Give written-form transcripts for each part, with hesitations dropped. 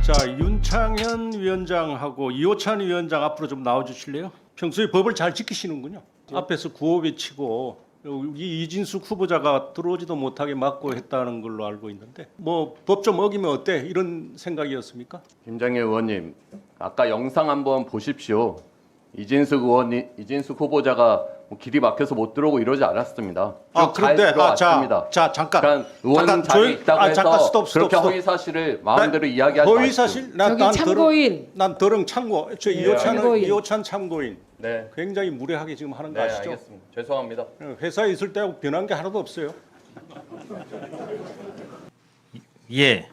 자, 윤창현 위원장하고 이호찬 위원장 앞으로 좀 나와주실래요? 평소에 법을 잘 지키시는군요. 앞에서 구호 외치고 여기 이진숙 후보자가 들어오지도 못하게 막고 했다는 걸로 알고 있는데 뭐 법 좀 어기면 어때? 이런 생각이었습니까? 김장현 의원님, 아까 영상 한번 보십시오. 이진숙 후보자가 뭐 길이 막혀서 못 들어오고 이러지 않았습니다. 잘 들어왔습니다. 자, 잠깐. 그러니까 의원 자리에 있다고 해서 잠깐, 스톱. 그렇게 허위 사실을 마음대로 이야기하지 허위 마십시오. 사실? 저기 참고인. 난 더릉 참고. 저 이호찬 참고인. 네, 굉장히 무례하게 지금 하는 거 네, 아시죠? 알겠습니다. 죄송합니다. 회사에 있을 때하고 변한 게 하나도 없어요. 예,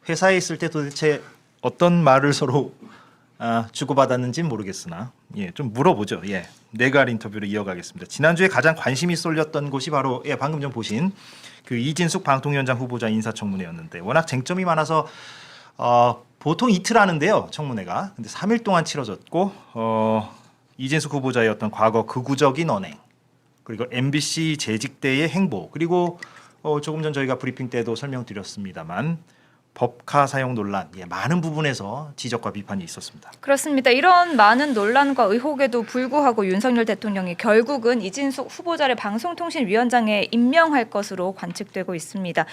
회사에 있을 때 도대체 어떤 말을 서로 주고받았는지는 모르겠으나 좀 물어보죠. 내갈 인터뷰를 이어가겠습니다. 지난주에 가장 관심이 쏠렸던 곳이 바로 방금 전 보신 그 이진숙 방통위원장 후보자 인사청문회였는데 워낙 쟁점이 많아서 보통 이틀 하는데요, 청문회가. 근데 3일 동안 치러졌고 이진숙 후보자의 어떤 과거 극우적인 언행, 그리고 MBC 재직 때의 행보, 그리고 조금 전 저희가 브리핑 때도 설명드렸습니다만 법카 사용 논란, 많은 부분에서 지적과 비판이 있었습니다. 그렇습니다. 이런 많은 논란과 의혹에도 불구하고 윤석열 대통령이 결국은 이진숙 후보자를 방송통신위원장에 임명할 것으로 관측되고 있습니다.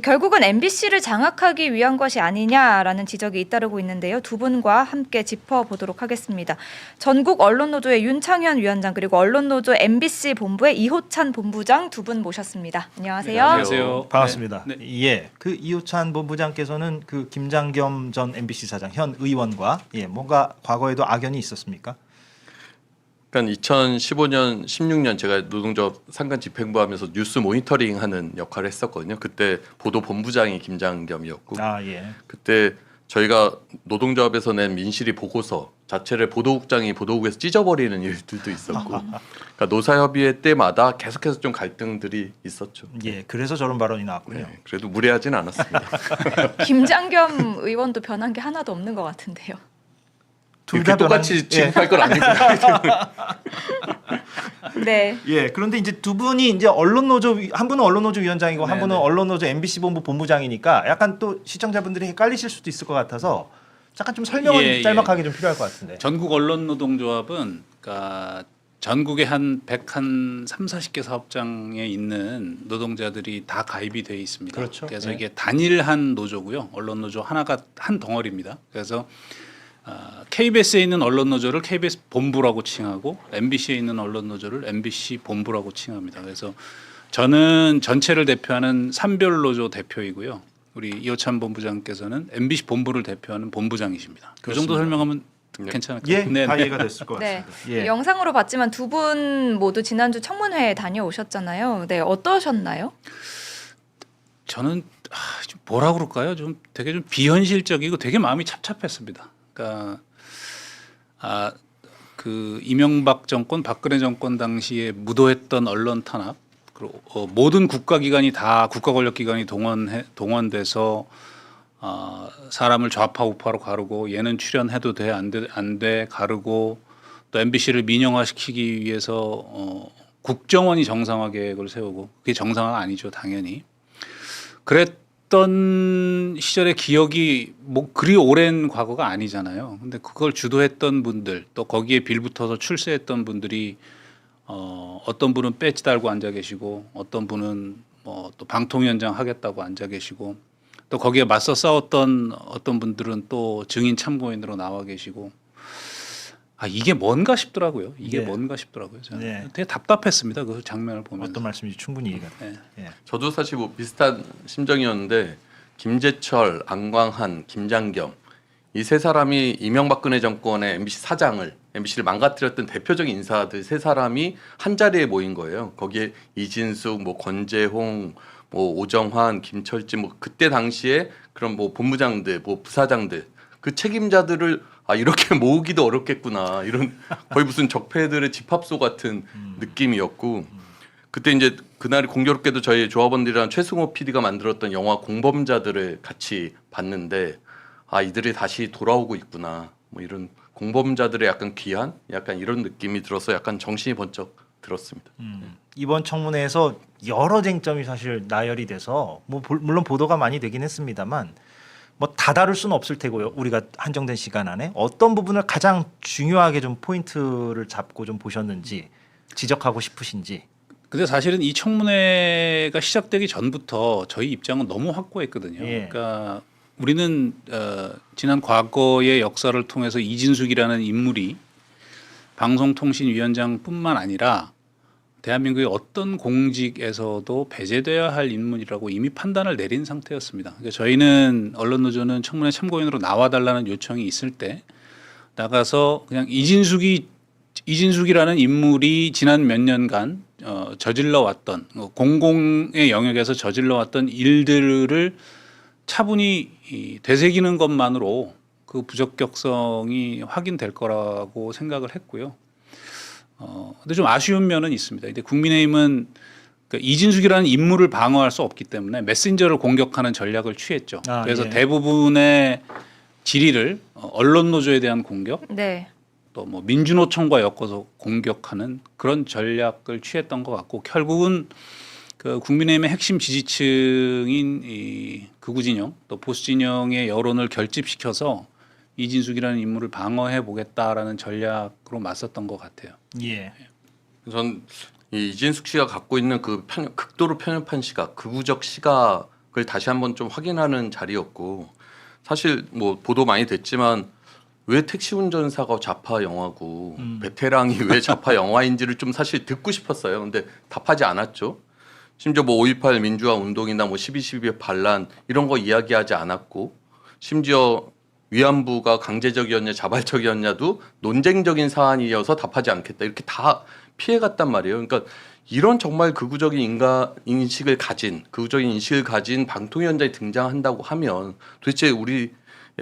결국은 MBC를 장악하기 위한 것이 아니냐라는 지적이 잇따르고 있는데요. 두 분과 함께 짚어보도록 하겠습니다. 전국 언론노조의 윤창현 위원장, 그리고 언론노조 MBC 본부의 이호찬 본부장 두 분 모셨습니다. 안녕하세요. 네, 안녕하세요. 반갑습니다. 네. 그 이호찬 본부장께서는 그 김장겸 전 MBC 사장 현 의원과 뭔가 과거에도 악연이 있었습니까? 그러니까 2015년, 16년 제가 노동조합 상간 집행부하면서 뉴스 모니터링하는 역할을 했었거든요. 그때 보도 본부장이 김장겸이었고, 그때 저희가 노동조합에서 낸 민실이 보고서 자체를 보도국장이 보도국에서 찢어버리는 일들도 있었고, 그러니까 노사협의회 때마다 계속해서 좀 갈등들이 있었죠. 그래서 저런 발언이 나왔군요. 네, 그래도 무례하지는 않았습니다. 김장겸 의원도 변한 게 하나도 없는 것 같은데요. 둘 이렇게 다 똑같이 취급할 건 아니고. 네. 그런데 이제 두 분이 이제 언론노조, 한 분은 언론노조 위원장이고 한 네네. 분은 언론노조 MBC 본부 본부장이니까 약간 또 시청자분들이 헷갈리실 수도 있을 것 같아서 잠깐 좀 설명을 짤막하게 좀 필요할 것 같은데. 전국 언론노동조합은 그러니까 전국에 한 130-40개 사업장에 있는 노동자들이 다 가입이 돼 있습니다. 그렇죠. 그래서 이게 단일한 노조고요. 언론노조 하나가 한 덩어리입니다. 그래서 KBS에 있는 언론노조를 KBS 본부라고 칭하고 MBC에 있는 언론노조를 MBC 본부라고 칭합니다. 그래서 저는 전체를 대표하는 산별노조 대표이고요. 우리 이호찬 본부장께서는 MBC 본부를 대표하는 본부장이십니다. 그 정도 설명하면 괜찮을까요? 다 이해가 됐을 것 네. 같습니다. 영상으로 봤지만 두 분 모두 지난주 청문회에 다녀오셨잖아요. 네, 어떠셨나요? 저는 좀 뭐라 그럴까요? 좀 되게 좀 비현실적이고 되게 마음이 찹찹했습니다. 그러니까 그 이명박 정권, 박근혜 정권 당시에 무도했던 언론 탄압, 그리고 모든 국가기관이 다 국가권력기관이 동원돼서 사람을 좌파 우파로 가르고 얘는 출연해도 돼 안 돼 가르고 또 MBC를 민영화시키기 위해서 국정원이 정상화 계획을 세우고 그게 정상화가 아니죠, 당연히. 그랬던 시절의 기억이 뭐 그리 오랜 과거가 아니잖아요. 근데 그걸 주도했던 분들 또 거기에 빌붙어서 출세했던 분들이 어떤 분은 배지 달고 앉아 계시고 어떤 분은 뭐 또 방통위원장 하겠다고 앉아 계시고 또 거기에 맞서 싸웠던 어떤 분들은 또 증인 참고인으로 나와 계시고 이게 뭔가 싶더라고요. 뭔가 싶더라고요. 저는 되게 답답했습니다. 그 장면을 보면서. 어떤 말씀인지 충분히 이해가 돼요. 저도 사실 뭐 비슷한 심정이었는데 김재철, 안광한, 김장겸 이 세 사람이 이명박근혜 정권의 MBC 사장을 MBC를 망가뜨렸던 대표적인 인사들 세 사람이 한 자리에 모인 거예요. 거기에 이진숙, 뭐 권재홍, 뭐 오정환, 김철진 뭐 그때 당시에 그런 뭐 본부장들, 뭐 부사장들 그 책임자들을 이렇게 모으기도 어렵겠구나 이런 거의 무슨 적폐들의 집합소 같은 느낌이었고 그때 이제 그날이 공교롭게도 저희 조합원들이랑 최승호 PD가 만들었던 영화 공범자들을 같이 봤는데 이들이 다시 돌아오고 있구나 뭐 이런 공범자들의 약간 귀한 약간 이런 느낌이 들어서 약간 정신이 번쩍 들었습니다. 이번 청문회에서 여러 쟁점이 사실 나열이 돼서 뭐 물론 보도가 많이 되긴 했습니다만 뭐 다 다룰 수는 없을 테고요. 우리가 한정된 시간 안에 어떤 부분을 가장 중요하게 좀 포인트를 잡고 좀 보셨는지 지적하고 싶으신지. 근데 사실은 이 청문회가 시작되기 전부터 저희 입장은 너무 확고했거든요. 예. 그러니까 우리는 지난 과거의 역사를 통해서 이진숙이라는 인물이 방송통신위원장뿐만 아니라 대한민국의 어떤 공직에서도 배제돼야 할 인물이라고 이미 판단을 내린 상태였습니다. 그러니까 저희는 언론노조는 청문회 참고인으로 나와달라는 요청이 있을 때 나가서 그냥 이진숙이라는 인물이 지난 몇 년간 저질러 왔던 공공의 영역에서 저질러 왔던 일들을 차분히 되새기는 것만으로 그 부적격성이 확인될 거라고 생각을 했고요. 근데 좀 아쉬운 면은 있습니다. 근데 국민의힘은 그러니까 이진숙이라는 인물을 방어할 수 없기 때문에 메신저를 공격하는 전략을 취했죠. 그래서 예. 대부분의 질의를 언론 노조에 대한 공격, 네. 또 뭐 민주노총과 엮어서 공격하는 그런 전략을 취했던 것 같고 결국은 그 국민의힘의 핵심 지지층인 이 극우 진영 또 보수 진영의 여론을 결집시켜서 이진숙이라는 인물을 방어해 보겠다라는 전략으로 맞섰던 것 같아요. 예. 전 이 이진숙 씨가 갖고 있는 그 극도로 편협한 시각, 극우적 시각을 다시 한번 좀 확인하는 자리였고 사실 뭐 보도 많이 됐지만 왜 택시 운전사가 좌파 영화고 베테랑이 왜 좌파 영화인지를 좀 사실 듣고 싶었어요. 근데 답하지 않았죠. 심지어 뭐 5.18 민주화 운동이나 뭐 12.12 반란 이런 거 이야기하지 않았고 심지어 위안부가 강제적이었냐 자발적이었냐도 논쟁적인 사안이어서 답하지 않겠다 이렇게 다 피해갔단 말이에요. 그러니까 이런 정말 극우적인 인식을 가진 방통위원장이 등장한다고 하면 도대체 우리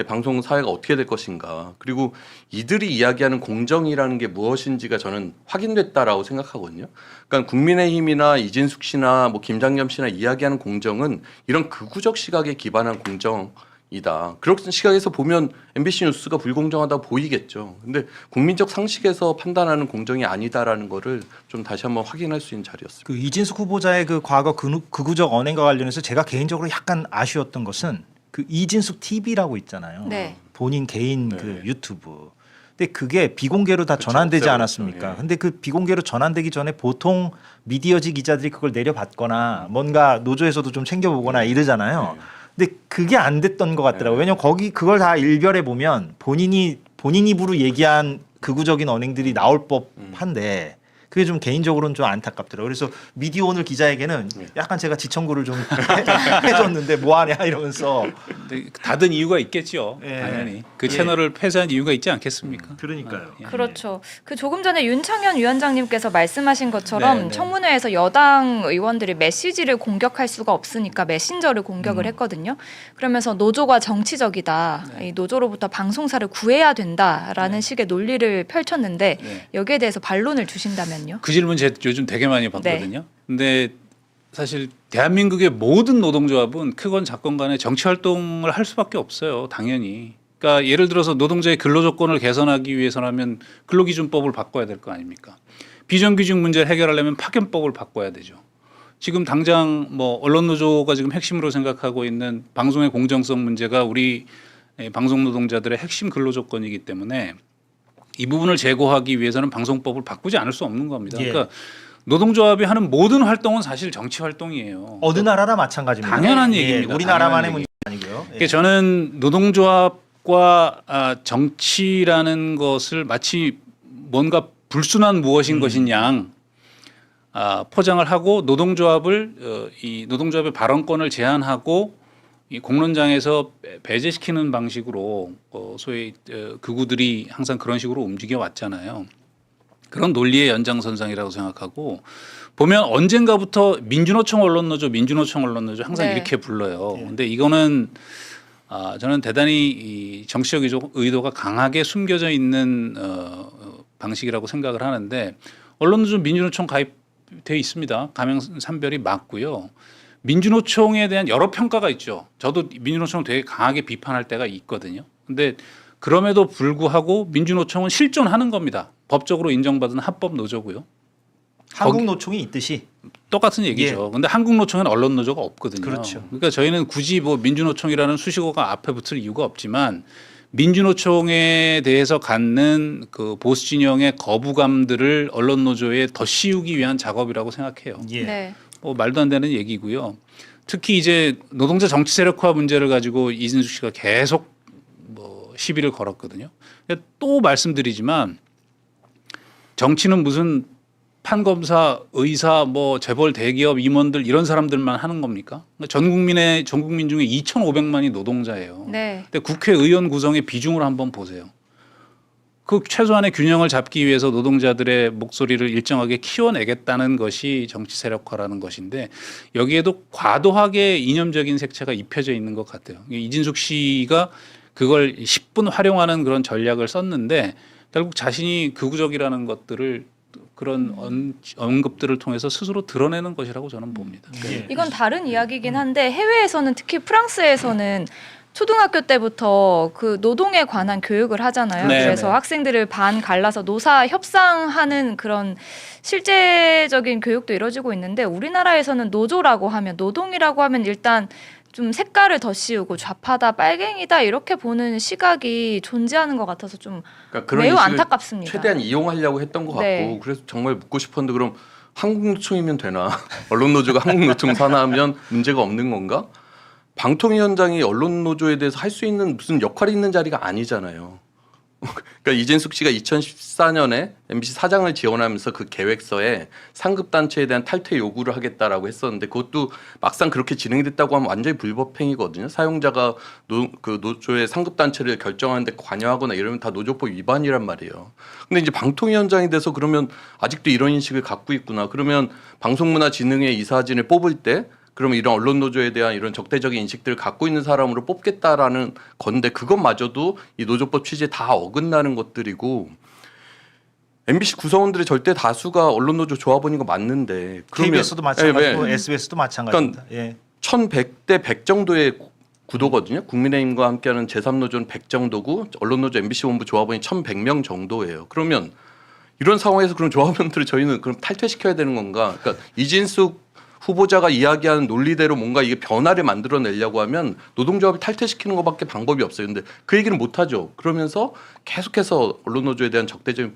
방송 사회가 어떻게 될 것인가. 그리고 이들이 이야기하는 공정이라는 게 무엇인지가 저는 확인됐다라고 생각하거든요. 그러니까 국민의힘이나 이진숙 씨나 뭐 김장겸 씨나 이야기하는 공정은 이런 극우적 시각에 기반한 공정이다. 그런 시각에서 보면 MBC 뉴스가 불공정하다 보이겠죠. 근데 국민적 상식에서 판단하는 공정이 아니다라는 거를 좀 다시 한번 확인할 수 있는 자리였습니다. 그 이진숙 후보자의 그 과거 극우적 언행과 관련해서 제가 개인적으로 약간 아쉬웠던 것은 그 이진숙 TV라고 있잖아요. 네. 본인 개인 그 유튜브. 근데 그게 비공개로 다 전환되지 없애버렸죠. 않았습니까? 예. 근데 그 비공개로 전환되기 전에 보통 미디어지 기자들이 그걸 내려받거나 뭔가 노조에서도 좀 챙겨보거나 이러잖아요. 근데 그게 안 됐던 것 같더라고요. 왜냐면 거기 그걸 다 일별해 보면 본인 입으로 얘기한 극우적인 언행들이 나올 법한데 그게 좀 개인적으로는 좀 안타깝더라고요. 그래서 미디어 오늘 기자에게는 약간 제가 지청구를 좀 해줬는데 뭐하냐 이러면서. 근데 닫은 이유가 있겠죠. 예. 당연히 그 예. 채널을 폐쇄한 이유가 있지 않겠습니까? 그러니까요. 예. 그렇죠. 그 조금 전에 윤창현 위원장님께서 말씀하신 것처럼 네, 네. 청문회에서 여당 의원들이 메시지를 공격할 수가 없으니까 메신저를 공격을 했거든요. 그러면서 노조가 정치적이다. 이 노조로부터 방송사를 구해야 된다라는 식의 논리를 펼쳤는데 네. 여기에 대해서 반론을 주신다면요? 그 질문 제가 요즘 되게 많이 받거든요. 근데 사실 대한민국의 모든 노동조합은 크건 작건 간에 정치 활동을 할 수밖에 없어요. 당연히. 그러니까 예를 들어서 노동자의 근로조건을 개선하기 위해서라면 근로기준법을 바꿔야 될 거 아닙니까? 비정규직 문제를 해결하려면 파견법을 바꿔야 되죠. 지금 당장 뭐 언론노조가 지금 핵심으로 생각하고 있는 방송의 공정성 문제가 우리 방송 노동자들의 핵심 근로조건이기 때문에 이 부분을 제고하기 위해서는 방송법을 바꾸지 않을 수 없는 겁니다. 예. 그러니까 노동조합이 하는 모든 활동은 사실 정치 활동이에요. 어느 나라나 마찬가지입니다. 당연한 예, 얘기입니다. 우리나라만의 당연한 문제 아니고요. 예. 그러니까 저는 노동조합과 정치라는 것을 마치 뭔가 불순한 무엇인 것인 양 포장을 하고 이 노동조합의 발언권을 제한하고 이 공론장에서 배제시키는 방식으로 소위 극우들이 항상 그런 식으로 움직여 왔잖아요. 그런 논리의 연장선상이라고 생각하고 보면 언젠가부터 민주노총 언론노조 항상 네. 이렇게 불러요. 근데 이거는 저는 대단히 이 정치적 의도가 강하게 숨겨져 있는 방식이라고 생각을 하는데 언론노조 민주노총 가입돼 있습니다. 가명산별이 맞고요. 민주노총에 대한 여러 평가가 있죠. 저도 민주노총을 되게 강하게 비판할 때가 있거든요. 근데 그럼에도 불구하고 민주노총은 실존하는 겁니다. 법적으로 인정받은 합법 노조고요. 한국 노총이 있듯이 똑같은 얘기죠. 근데 한국노총에는 언론노조가 없거든요. 그렇죠. 그러니까 저희는 굳이 뭐 민주노총이라는 수식어가 앞에 붙을 이유가 없지만 민주노총에 대해서 갖는 그 보수 진영의 거부감들을 언론노조에 더 씌우기 위한 작업이라고 생각해요. 예. 네. 뭐 말도 안 되는 얘기고요. 특히 이제 노동자 정치 세력화 문제를 가지고 이진숙 씨가 계속 뭐 시비를 걸었거든요. 또 말씀드리지만 정치는 무슨 판검사, 의사, 뭐 재벌 대기업 임원들 이런 사람들만 하는 겁니까? 전 국민 중에 2,500만이 노동자예요. 네. 근데 국회의원 구성의 비중을 한번 보세요. 그 최소한의 균형을 잡기 위해서 노동자들의 목소리를 일정하게 키워내겠다는 것이 정치 세력화라는 것인데 여기에도 과도하게 이념적인 색채가 입혀져 있는 것 같아요. 이진숙 씨가 그걸 10분 활용하는 그런 전략을 썼는데 결국 자신이 극우적이라는 것들을 그런 언급들을 통해서 스스로 드러내는 것이라고 저는 봅니다. 예. 이건 다른 이야기긴 한데 해외에서는 특히 프랑스에서는 초등학교 때부터 그 노동에 관한 교육을 하잖아요. 네, 그래서 네. 학생들을 반 갈라서 노사 협상하는 그런 실제적인 교육도 이루어지고 있는데 우리나라에서는 노조라고 하면 노동이라고 하면 일단 좀 색깔을 더 씌우고 좌파다 빨갱이다 이렇게 보는 시각이 존재하는 것 같아서 좀 그러니까 그런 매우 인식을 안타깝습니다. 최대한 이용하려고 했던 것 같고 네. 그래서 정말 묻고 싶었는데 그럼 한국노총이면 되나? 언론노조가 한국노총 산하면 문제가 없는 건가? 방통위원장이 언론노조에 대해서 할 수 있는 무슨 역할이 있는 자리가 아니잖아요. 그러니까 이진숙 씨가 2014년에 MBC 사장을 지원하면서 그 계획서에 상급 단체에 대한 탈퇴 요구를 하겠다라고 했었는데 그것도 막상 그렇게 진행됐다고 하면 완전히 불법행위거든요. 사용자가 그 노조의 상급 단체를 결정하는데 관여하거나 이러면 다 노조법 위반이란 말이에요. 근데 이제 방통위원장이 돼서 그러면 아직도 이런 인식을 갖고 있구나. 그러면 방송문화진흥회 이사진을 뽑을 때 그러면 이런 언론 노조에 대한 이런 적대적인 인식들을 갖고 있는 사람으로 뽑겠다라는 건데 그것마저도 이 노조법 취지에 다 어긋나는 것들이고 MBC 구성원들의 절대 다수가 언론 노조 조합원인 거 맞는데 그러면 KBS도 마찬가지고 예, SBS도 마찬가지입니다. 예. 1,100대 100 정도의 구도거든요. 국민의힘과 함께하는 제3노조는 100 정도고 언론노조 MBC 본부 조합원이 1,100명 정도예요. 그러면 이런 상황에서 그럼 조합원들을 저희는 그럼 탈퇴시켜야 되는 건가? 그러니까 이진숙 후보자가 이야기하는 논리대로 뭔가 이게 변화를 만들어내려고 하면 노동조합을 탈퇴시키는 것밖에 방법이 없어요. 근데 그 얘기는 못하죠. 그러면서 계속해서 언론노조에 대한 적대적인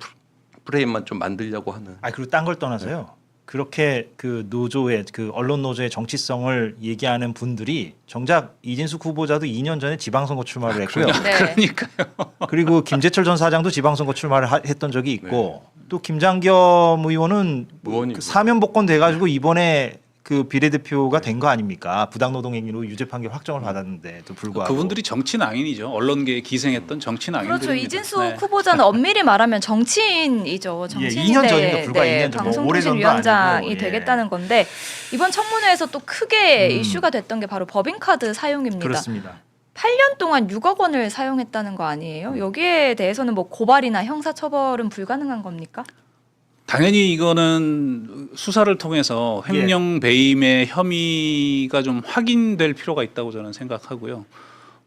프레임만 좀 만들려고 하는. 아 그리고 딴 걸 떠나서요. 그렇게 그 노조의 그 언론 노조의 정치성을 얘기하는 분들이 정작 이진숙 후보자도 2년 전에 지방선거 출마를 했고요. 네. 그리고 김재철 전 사장도 지방선거 출마를 했던 적이 있고 또 김장겸 의원은 의원이고. 그 사면 복권 돼가지고 이번에 그 비례대표가 된 거 아닙니까? 부당노동행위로 유죄 판결 확정을 받았는데도 불구하고 그분들이 정치 낭인이죠. 언론계에 기생했던 정치 낭인들입니다. 그렇죠. 이진숙 네. 후보자는 엄밀히 말하면 정치인이죠. 예, 정치인인데 2년 전입니다. 불과 2년 전, 뭐 오래전도 방송통신위원장이 아니고, 예. 되겠다는 건데 이번 청문회에서 또 크게 이슈가 됐던 게 바로 법인카드 사용입니다. 그렇습니다. 8년 동안 6억 원을 사용했다는 거 아니에요? 여기에 대해서는 뭐 고발이나 형사처벌은 불가능한 겁니까? 당연히 이거는 수사를 통해서 횡령 배임의 혐의가 좀 확인될 필요가 있다고 저는 생각하고요.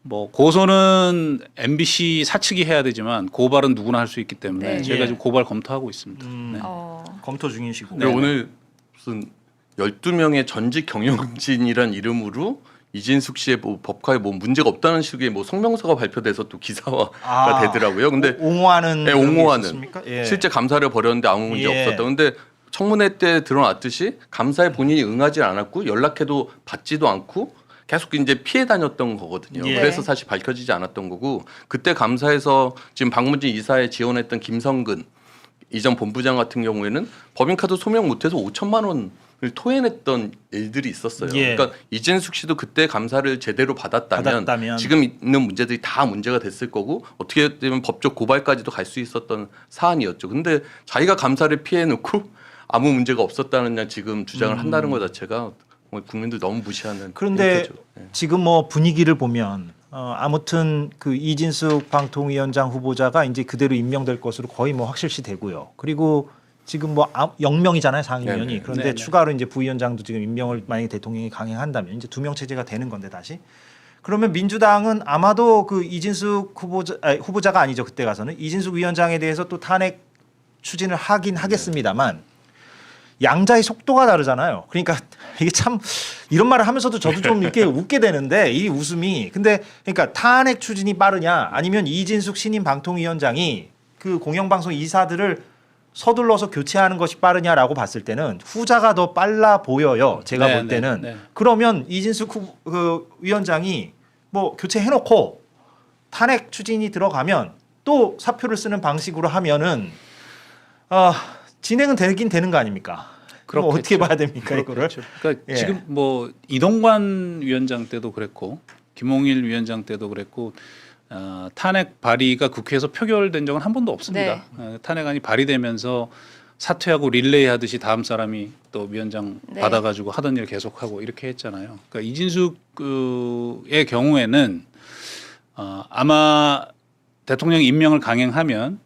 뭐 고소는 MBC 사측이 해야 되지만 고발은 누구나 할 수 있기 때문에 네. 저희가 예. 지금 고발 검토하고 있습니다. 네. 검토 중이시고 근데 오늘 무슨 12명의 전직 경영진이란 이름으로 이진숙 씨의 뭐 법화에 뭐 문제가 없다는 식의 뭐 성명서가 발표돼서 또 기사화가 되더라고요. 근데 옹호하는 네, 그런 게 옹호하는. 있었습니까? 예. 실제 감사를 벌였는데 아무 문제 예. 없었다. 근데 청문회 때 드러났듯이 감사에 본인이 응하지 않았고 연락해도 받지도 않고 계속 이제 피해 다녔던 거거든요. 예. 그래서 사실 밝혀지지 않았던 거고 그때 감사에서 지금 박문진 이사에 지원했던 김성근 이전 본부장 같은 경우에는 법인카드 소명 못해서 5천만 원을 토해냈던 일들이 있었어요. 예. 그러니까 이진숙 씨도 그때 감사를 제대로 받았다면 지금 있는 문제들이 다 문제가 됐을 거고 어떻게 되면 법적 고발까지도 갈 수 있었던 사안이었죠. 근데 자기가 감사를 피해놓고 아무 문제가 없었다는 양 지금 주장을 한다는 것 자체가 국민들 너무 무시하는 그런데 행태죠. 네. 지금 뭐 분위기를 보면 아무튼 그 이진숙 방통위원장 후보자가 이제 그대로 임명될 것으로 거의 뭐 확실시 되고요. 그리고 지금 뭐 0명이잖아요 상임위원이. 네네. 그런데 네네. 추가로 이제 부위원장도 지금 임명을 만약에 대통령이 강행한다면 이제 2명 체제가 되는 건데 다시. 그러면 민주당은 아마도 그 이진숙 후보자가 아니죠 그때 가서는 이진숙 위원장에 대해서 또 탄핵 추진을 하긴 하겠습니다만 양자의 속도가 다르잖아요. 그러니까 이게 참 이런 말을 하면서도 저도 좀 이렇게 웃게 되는데 이 웃음이 근데 그러니까 탄핵 추진이 빠르냐 아니면 이진숙 신임 방통위원장이 그 공영방송 이사들을 서둘러서 교체하는 것이 빠르냐라고 봤을 때는 후자가 더 빨라 보여요. 제가 네, 볼 때는 네, 네. 그러면 이진숙 그 위원장이 뭐 교체해놓고 탄핵 추진이 들어가면 또 사표를 쓰는 방식으로 하면은 진행은 되긴 되는 거 아닙니까? 그럼 어떻게 봐야 됩니까 이거를? 그러니까 예. 지금 뭐 이동관 위원장 때도 그랬고 김홍일 위원장 때도 그랬고 탄핵 발의가 국회에서 표결된 적은 한 번도 없습니다. 탄핵안이 발의되면서 사퇴하고 릴레이 하듯이 다음 사람이 또 위원장 네. 받아가지고 하던 일 계속하고 이렇게 했잖아요. 그러니까 이진숙의 경우에는 아마 대통령 임명을 강행하면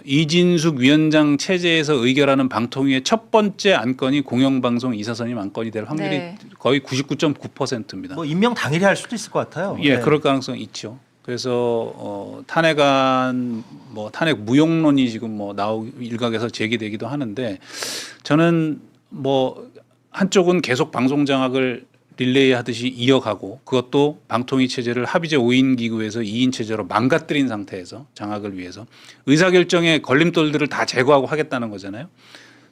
이진숙 위원장 체제에서 의결하는 방통위의 첫 번째 안건이 공영방송 이사선임 안건이 될 확률이 네. 거의 99.9%입니다. 뭐 임명 당일에 할 수도 있을 것 같아요. 예, 네. 그럴 가능성이 있죠. 그래서 탄핵안 뭐 탄핵 무용론이 지금 뭐 일각에서 제기되기도 하는데 저는 뭐 한쪽은 계속 방송 장악을 릴레이 하듯이 이어가고 그것도 방통위 체제를 합의제 5인 기구에서 2인 체제로 망가뜨린 상태에서 장악을 위해서 의사결정의 걸림돌들을 다 제거하고 하겠다는 거잖아요.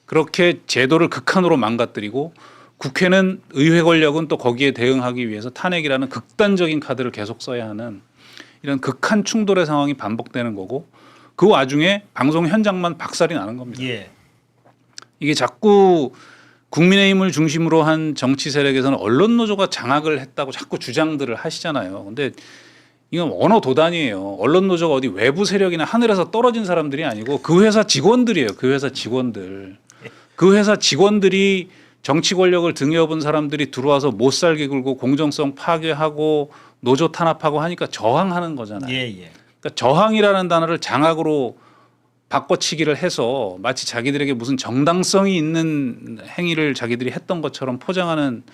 그렇게 제도를 극한으로 망가뜨리고 국회는 의회 권력은 또 거기에 대응하기 위해서 탄핵이라는 극단적인 카드를 계속 써야 하는 이런 극한 충돌의 상황이 반복되는 거고 그 와중에 방송 현장만 박살이 나는 겁니다. 예. 이게 자꾸 국민의힘을 중심으로 한 정치 세력에서는 언론 노조가 장악을 했다고 자꾸 주장들을 하시잖아요. 근데 이건 언어 도단이에요. 언론 노조가 어디 외부 세력이나 하늘에서 떨어진 사람들이 아니고 그 회사 직원들이에요. 그 회사 직원들. 그 회사 직원들이 정치 권력을 등에 업은 사람들이 들어와서 못 살게 굴고 공정성 파괴하고 노조 탄압하고 하니까 저항하는 거잖아요. 예, 예. 그러니까 저항이라는 단어를 장악으로 바꿔치기를 해서 마치 자기들에게 무슨 정당성이 있는 행위를 자기들이 했던 것처럼 포장하는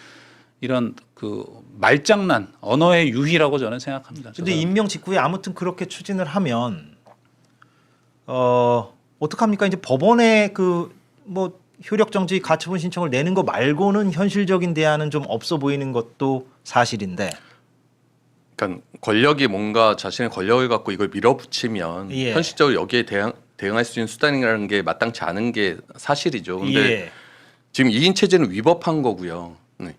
이런 그 말장난, 언어의 유희라고 저는 생각합니다. 근데 임명 직후에 아무튼 그렇게 추진을 하면 어떡합니까? 이제 법원에 그 뭐 효력 정지 가처분 신청을 내는 거 말고는 현실적인 대안은 좀 없어 보이는 것도 사실인데. 그러니까 권력이 뭔가 자신의 권력을 갖고 이걸 밀어붙이면 예. 현실적으로 여기에 대응할 수 있는 수단이라는 게 마땅치 않은 게 사실이죠. 근데 예. 지금 2인 체제는 위법한 거고요.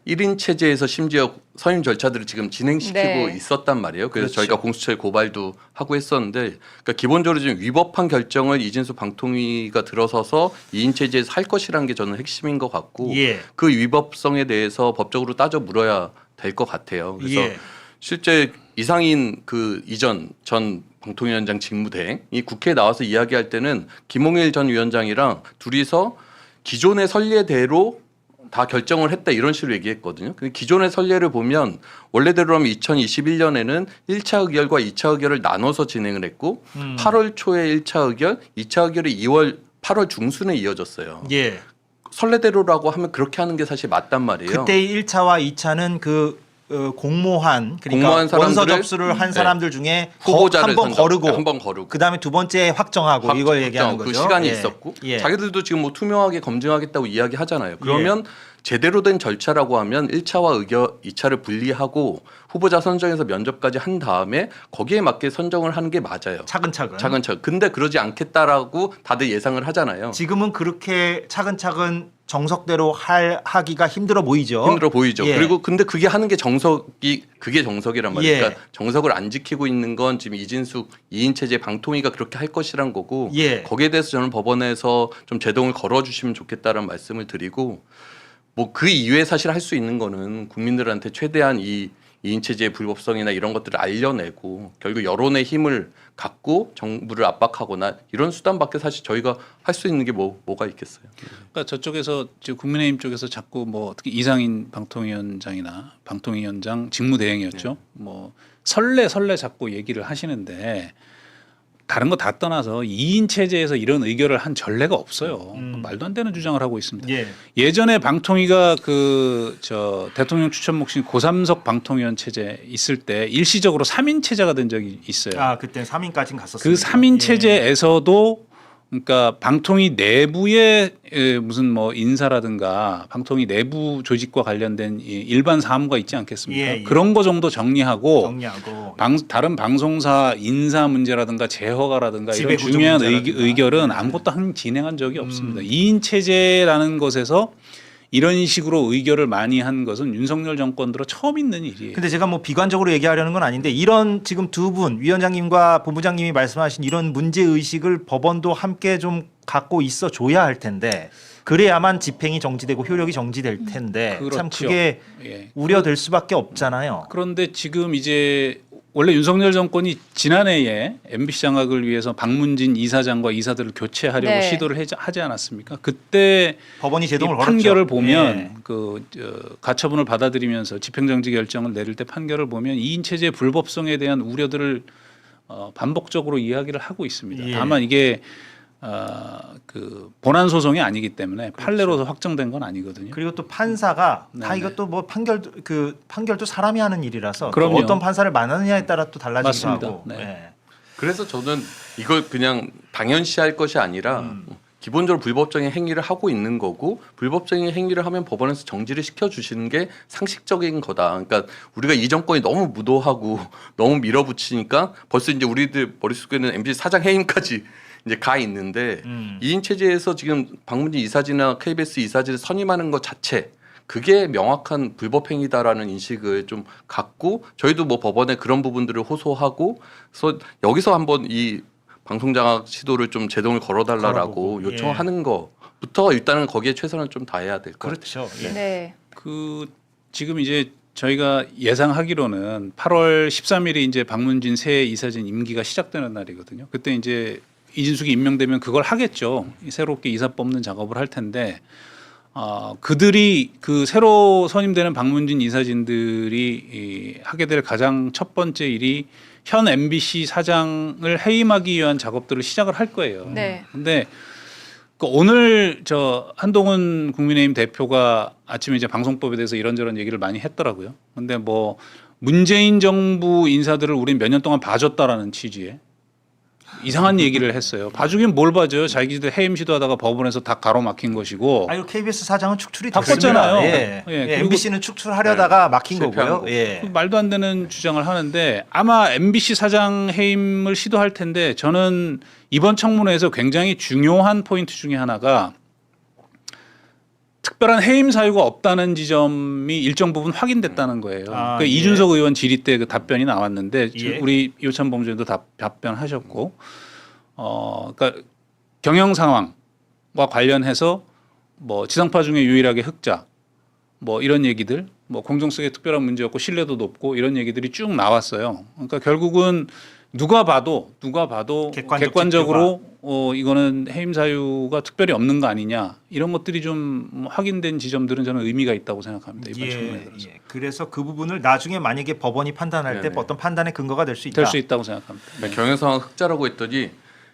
1인 체제에서 심지어 선임 절차들을 지금 진행시키고 네. 있었단 말이에요. 그래서 그렇죠. 저희가 공수처에 고발도 하고 했었는데 그러니까 기본적으로 지금 위법한 결정을 이진수 방통위가 들어서서 2인 체제에서 할 것이라는 게 저는 핵심인 것 같고 예. 그 위법성에 대해서 법적으로 따져 물어야 될 것 같아요. 그래서 예. 실제 이상인 그 이전 전 방통위원장 직무대행이 국회에 나와서 이야기할 때는 김홍일 전 위원장이랑 둘이서 기존의 선례대로 다 결정을 했다 이런 식으로 얘기했거든요. 근데 기존의 선례를 보면 원래대로라면 2021년에는 1차 의결과 2차 의결을 나눠서 진행을 했고 8월 초에 1차 의결, 2차 의결이 8월 중순에 이어졌어요. 예. 선례대로라고 하면 그렇게 하는 게 사실 맞단 말이에요. 그때 1차와 2차는 그 공모한 그러니까 공모한 사람들을- 원서 접수를 한 네. 사람들 중에 후보자를 한번 거르고 한번 거르고 그다음에 두 번째 확정하고 이걸 얘기하는 그 거죠. 시간이 예. 있었고 예. 자기들도 지금 뭐 투명하게 검증하겠다고 이야기하잖아요. 그러면 제대로 된 절차라고 하면 1차와 의결 2차를 분리하고 후보자 선정에서 면접까지 한 다음에 거기에 맞게 선정을 하는 게 맞아요. 차근차근. 차근차근. 근데 그러지 않겠다라고 다들 예상을 하잖아요. 지금은 그렇게 차근차근 정석대로 하기가 힘들어 보이죠. 힘들어 보이죠. 예. 그리고 근데 그게 하는 게 그게 정석이란 말이에요. 예. 그러니까 정석을 안 지키고 있는 건 지금 이진숙 2인 체제 방통위가 그렇게 할 것이란 거고 예. 거기에 대해서 저는 법원에서 좀 제동을 걸어주시면 좋겠다는 말씀을 드리고 뭐 그 이외에 사실 할 수 있는 거는 국민들한테 최대한 이 2인 체제의 불법성이나 이런 것들을 알려내고 결국 여론의 힘을 갖고 정부를 압박하거나 이런 수단밖에 사실 저희가 할 수 있는 게 뭐가 있겠어요. 그러니까 저쪽에서 지금 국민의힘 쪽에서 자꾸 뭐 특히 이상인 방통위원장이나 방통위원장 직무대행이었죠. 뭐 설레 예기를 얘기를 하시는데 다른 거 다 떠나서 2인 체제에서 이런 의결을 한 전례가 없어요. 말도 안 되는 주장을 하고 있습니다. 예. 예전에 방통위가 대통령 추천 몫인 고삼석 방통위원 체제 있을 때 일시적으로 3인 체제가 된 적이 있어요. 아, 그때 3인까지는 갔었어요. 그 3인 체제에서도 그러니까 방통위 내부의 무슨 뭐 인사라든가 방통위 내부 조직과 관련된 이 일반 사무가 있지 않겠습니까? 예, 예. 그런 거 정도 정리하고 정리하고 다른 방송사 인사 문제라든가 재허가라든가 이런 지배구조 중요한 문제라든가. 의결은 아무것도 진행한 적이 없습니다. 2인 체제라는 것에서 이런 식으로 의결을 많이 한 것은 윤석열 정권 들어 처음 있는 일이에요. 근데 제가 뭐 비관적으로 얘기하려는 건 아닌데 이런 지금 두 분 위원장님과 본부장님이 말씀하신 이런 문제 의식을 법원도 함께 좀 갖고 있어 줘야 할 텐데 그래야만 집행이 정지되고 효력이 정지될 텐데 참 그렇죠. 그게 예. 우려될 수밖에 없잖아요. 그런데 지금 이제 원래 윤석열 정권이 지난해에 MBC 장악을 위해서 박문진 이사장과 이사들을 교체하려고 네. 시도를 하지 않았습니까? 그때 법원이 이 제동을 걸었죠. 판결을 보면 예. 가처분을 받아들이면서 집행정지 결정을 내릴 때 판결을 보면 2인 체제의 불법성에 대한 우려들을 반복적으로 이야기를 하고 있습니다. 예. 다만 이게 그 본안 소송이 아니기 때문에 판례로서 확정된 건 아니거든요. 그리고 또 판사가 다 네네. 이것도 뭐 판결도 사람이 하는 일이라서 또 그럼요. 어떤 판사를 만나느냐에 따라 또 달라지기도 맞습니다. 하고. 네. 예. 그래서 저는 이걸 그냥 당연시할 것이 아니라 기본적으로 불법적인 행위를 하고 있는 거고 불법적인 행위를 하면 법원에서 정지를 시켜주시는 게 상식적인 거다. 그러니까 우리가 이 정권이 너무 무도하고 너무 밀어붙이니까 벌써 이제 우리들 머릿속에는 MBC 사장 해임까지 이제 가 있는데 2인 체제에서 지금 박문진 이사진이나 KBS 이사진을 선임하는 것 자체 그게 명확한 불법 행위다라는 인식을 좀 갖고 저희도 뭐 법원에 그런 부분들을 호소하고 그래서 여기서 한번 이 방송장악 시도를 좀 제동을 걸어달라라고 걸어보고, 요청하는 거부터 일단은 거기에 최선을 좀 다해야 될 것 같아요. 그렇죠. 예. 네. 지금 이제 저희가 예상하기로는 8월 13일이 이제 박문진 새 이사진 임기가 시작되는 날이거든요. 그때 이제 이진숙이 임명되면 그걸 하겠죠. 새롭게 이사 뽑는 작업을 할 텐데 그들이 그 새로 선임되는 박문진 이사진들이 하게 될 가장 첫 번째 일이 현 MBC 사장을 해임하기 위한 작업들을 시작을 할 거예요. 네. 근데 오늘 저 한동훈 국민의힘 대표가 아침에 이제 방송법에 대해서 이런저런 얘기를 많이 했더라고요. 근데 뭐 문재인 정부 인사들을 우린 몇 년 동안 봐줬다라는 취지의 이상한 얘기를 했어요. 봐주긴 뭘 봐줘요. 자기들 해임 시도하다가 법원에서 다 가로막힌 것이고. 아이고 KBS 사장은 축출이 바꿨잖아요. 됐습니다. 예. 예, 예, 그리고- MBC는 축출하려다가 막힌 실패한 거고요. 거고. 예. 말도 안 되는 주장을 하는데 아마 MBC 사장 해임을 시도할 텐데 저는 이번 청문회에서 굉장히 중요한 포인트 중에 하나가 특별한 해임 사유가 없다는 지점이 일정 부분 확인됐다는 거예요. 아, 그 예. 이준석 의원 질의 때 그 답변이 나왔는데 예. 우리 요찬 범죄도 답변하셨고, 그러니까 경영 상황과 관련해서 뭐 지상파 중에 유일하게 흑자, 뭐 이런 얘기들, 뭐 공정성에 특별한 문제였고 신뢰도 높고 이런 얘기들이 쭉 나왔어요. 그러니까 결국은 누가 봐도 객관적 객관적으로 이거는 해임 사유가 특별히 없는 거 아니냐 이런 것들이 좀 확인된 지점들은 저는 의미가 있다고 생각합니다. 이번 청문회 들어서 예. 그래서 그 부분을 나중에 만약에 법원이 판단할 때 네네. 어떤 판단의 근거가 될 수 있다. 될 수 있다고 생각합니다. 그러니까 경영상황 흑자라고 했더니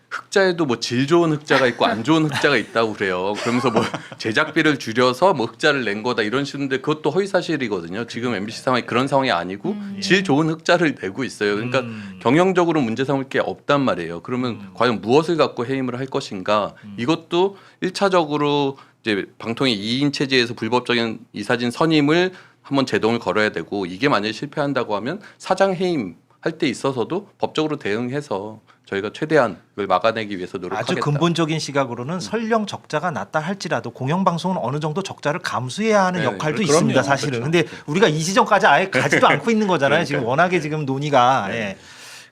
흑자에도 뭐 질 좋은 흑자가 있고 안 좋은 흑자가 있다고 그래요. 그러면서 뭐 제작비를 줄여서 뭐 흑자를 낸 거다 이런 식인데 그것도 허위 사실이거든요. 지금 MBC 상황이 그런 상황이 아니고 질 좋은 흑자를 내고 있어요. 그러니까 경영적으로 문제 삼을 게 없단 말이에요. 그러면 과연 무엇을 갖고 해임을 할 것인가? 이것도 1차적으로 이제 방통위 2인 체제에서 불법적인 이사진 선임을 한번 제동을 걸어야 되고 이게 만약에 실패한다고 하면 사장 해임 할 때 있어서도 법적으로 대응해서 저희가 최대한 이걸 막아내기 위해서 노력하겠다. 아주 근본적인 시각으로는 설령 적자가 났다 할지라도 공영방송은 어느 정도 적자를 감수해야 하는 네네. 역할도 그럼요. 있습니다. 사실은. 근데 우리가 이 지점까지 아예 가지도 않고 있는 거잖아요. 지금 워낙에 지금 논의가 예.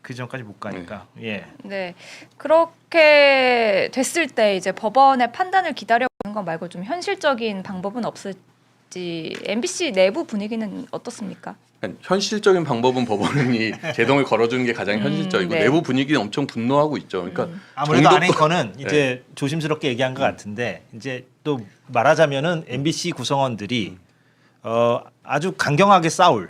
그 지점까지 못 가니까. 예. 네. 그렇게 됐을 때 이제 법원의 판단을 기다려보는 것 말고 좀 현실적인 방법은 없을지 MBC 내부 분위기는 어떻습니까? 그러니까 현실적인 방법은 법원이 제동을 걸어주는 게 가장 현실적이고 네. 내부 분위기는 엄청 분노하고 있죠. 그러니까 아무래도 정도- 안앵커는 이제 조심스럽게 얘기한 것 같은데 이제 또 말하자면은 MBC 구성원들이 아주 강경하게 싸울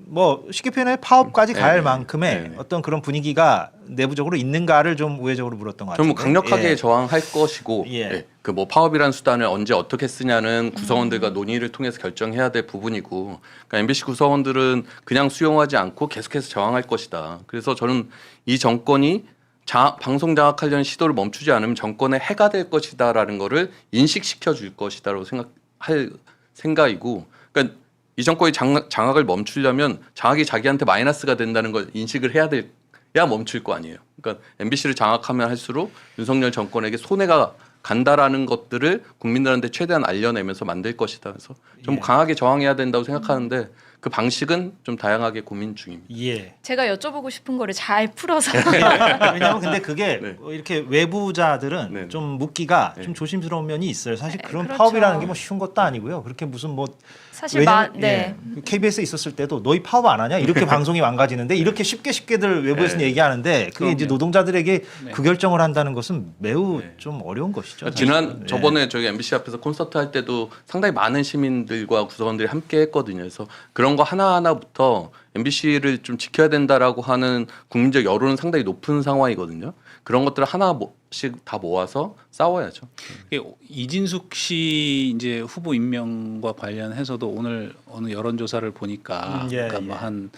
뭐 쉽게 표현해 파업까지 갈 네. 만큼의 네. 어떤 그런 분위기가 내부적으로 있는가를 좀 우회적으로 물었던 것 좀 같아요. 강력하게 저항할 것이고 예. 그 뭐 파업이라는 수단을 언제 어떻게 쓰냐는 구성원들과 논의를 통해서 결정해야 될 부분이고 그러니까 MBC 구성원들은 그냥 수용하지 않고 계속해서 저항할 것이다. 그래서 저는 이 정권이 방송 장악하려는 시도를 멈추지 않으면 정권의 해가 될 것이다라는 거를 인식시켜 줄 것이다라고 생각할 생각이고, 그러니까 이 정권이 장악을 멈추려면 장악이 자기한테 마이너스가 된다는 걸 인식을 해야 멈출 거 아니에요. 그러니까 MBC를 장악하면 할수록 윤석열 정권에게 손해가 간다라는 것들을 국민들한테 최대한 알려내면서 만들 것이다. 그래서 좀 예. 강하게 저항해야 된다고 생각하는데 그 방식은 좀 다양하게 고민 중입니다. 예. 제가 여쭤보고 싶은 거를 잘 풀어서 왜냐하면 근데 그게 네. 이렇게 외부자들은 네. 좀 묻기가 네. 좀 조심스러운 면이 있어요. 사실 네, 그런 그렇죠. 파업이라는 게 뭐 쉬운 것도 아니고요. 그렇게 무슨 뭐 사실 네. KBS에 있었을 때도 너희 파업 안 하냐 이렇게 방송이 망가지는데 이렇게 쉽게들 외부에서는 네. 얘기하는데 그게 이제 그럼요. 노동자들에게 네. 그 결정을 한다는 것은 매우 네. 좀 어려운 것이죠. 사실은. 저번에 저희 MBC 앞에서 콘서트 할 때도 상당히 많은 시민들과 구성원들이 함께 했거든요. 그래서 그런 거 하나하나부터 MBC를 좀 지켜야 된다라고 하는 국민적 여론은 상당히 높은 상황이거든요. 그런 것들을 하나씩 다 모아서 싸워야죠. 이게 이진숙 씨 이제 후보 임명과 관련해서도 오늘 어느 여론조사를 보니까 예, 그러니까 예. 뭐한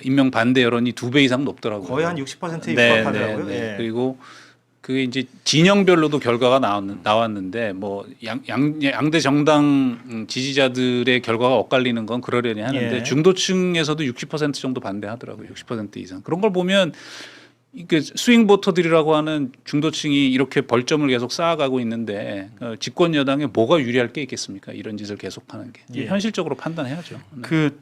임명 반대 여론이 2배 이상 높더라고요. 거의 한 60%에 네, 육박하더라고요. 네, 네. 예. 그리고 그게 이제 진영별로도 결과가 나왔는데 뭐 양대 정당 지지자들의 결과가 엇갈리는 건 그러려니 하는데 예. 중도층에서도 60% 정도 반대하더라고요. 60% 이상. 그런 걸 보면 이게 스윙 보터들이라고 하는 중도층이 이렇게 벌점을 계속 쌓아가고 있는데 집권 여당에 뭐가 유리할 게 있겠습니까? 이런 짓을 계속하는 게 예. 현실적으로 판단해야죠. 네. 그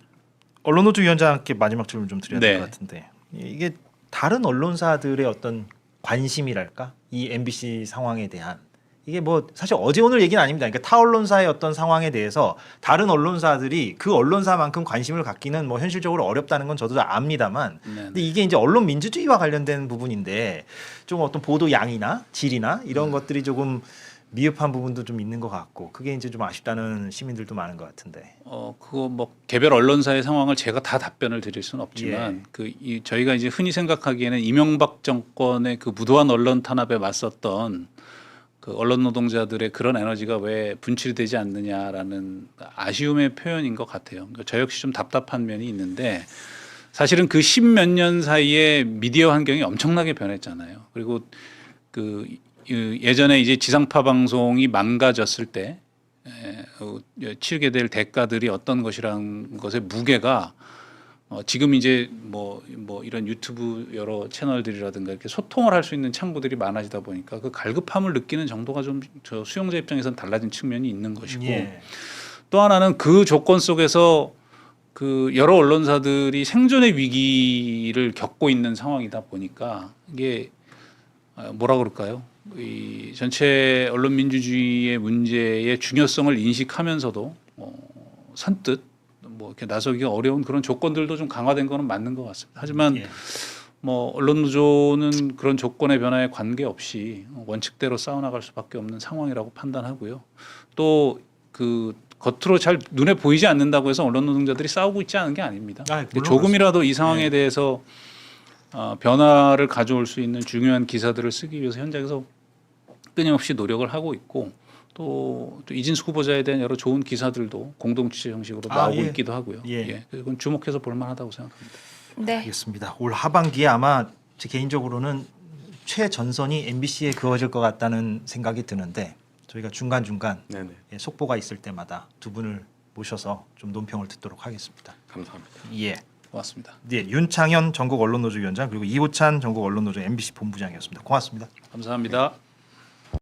언론노조 위원장께 마지막 질문 좀 드려야 될 네. 것 같은데 이게 다른 언론사들의 어떤 관심이랄까 이 MBC 상황에 대한 이게 뭐 사실 어제 오늘 얘기는 아닙니다. 그러니까 타 언론사의 어떤 상황에 대해서 다른 언론사들이 그 언론사만큼 관심을 갖기는 뭐 현실적으로 어렵다는 건 저도 압니다만, 네. 근데 이게 이제 언론 민주주의와 관련된 부분인데 좀 어떤 보도 양이나 질이나 이런 것들이 조금 미흡한 부분도 좀 있는 것 같고 그게 이제 좀 아쉽다는 시민들도 많은 것 같은데. 그거 뭐 개별 언론사의 상황을 제가 다 답변을 드릴 수는 없지만 예. 저희가 이제 흔히 생각하기에는 이명박 정권의 그 무도한 언론 탄압에 맞섰던 그 언론 노동자들의 그런 에너지가 왜 분출이 되지 않느냐라는 아쉬움의 표현인 것 같아요. 그러니까 저 역시 좀 답답한 면이 있는데 사실은 그 10몇 년 사이에 미디어 환경이 엄청나게 변했잖아요. 그리고 그 예전에 이제 지상파 방송이 망가졌을 때 치르게 될 대가들이 어떤 것이라는 것의 무게가 지금 이제 뭐 이런 유튜브 여러 채널들이라든가 이렇게 소통을 할 수 있는 창구들이 많아지다 보니까 그 갈급함을 느끼는 정도가 좀 저 수용자 입장에서는 달라진 측면이 있는 것이고 예. 또 하나는 그 조건 속에서 그 여러 언론사들이 생존의 위기를 겪고 있는 상황이다 보니까 이게 뭐라 그럴까요? 이 전체 언론 민주주의의 문제의 중요성을 인식하면서도 선뜻 뭐 이렇게 나서기가 어려운 그런 조건들도 좀 강화된 거는 맞는 것 같습니다. 하지만 예. 뭐 언론 노조는 그런 조건의 변화에 관계없이 원칙대로 싸워나갈 수밖에 없는 상황이라고 판단하고요. 또 그 겉으로 잘 눈에 보이지 않는다고 해서 언론 노동자들이 싸우고 있지 않은 게 아닙니다. 물론 조금이라도 이 상황에 대해서 변화를 가져올 수 있는 중요한 기사들을 쓰기 위해서 현장에서 끊임없이 노력을 하고 있고 또 이진숙 후보자에 대한 여러 좋은 기사들도 공동 취재 형식으로 나오고 예. 있기도 하고요. 예. 그건 주목해서 볼 만하다고 생각합니다. 네. 알겠습니다. 올 하반기에 아마 제 개인적으로는 최전선이 MBC에 그어질 것 같다는 생각이 드는데 저희가 중간중간 네네. 속보가 있을 때마다 두 분을 모셔서 좀 논평을 듣도록 하겠습니다. 감사합니다. 예. 고맙습니다. 네, 윤창현 전국 언론노조 위원장 그리고 이호찬 전국 언론노조 MBC 본부장이었습니다. 고맙습니다. 감사합니다.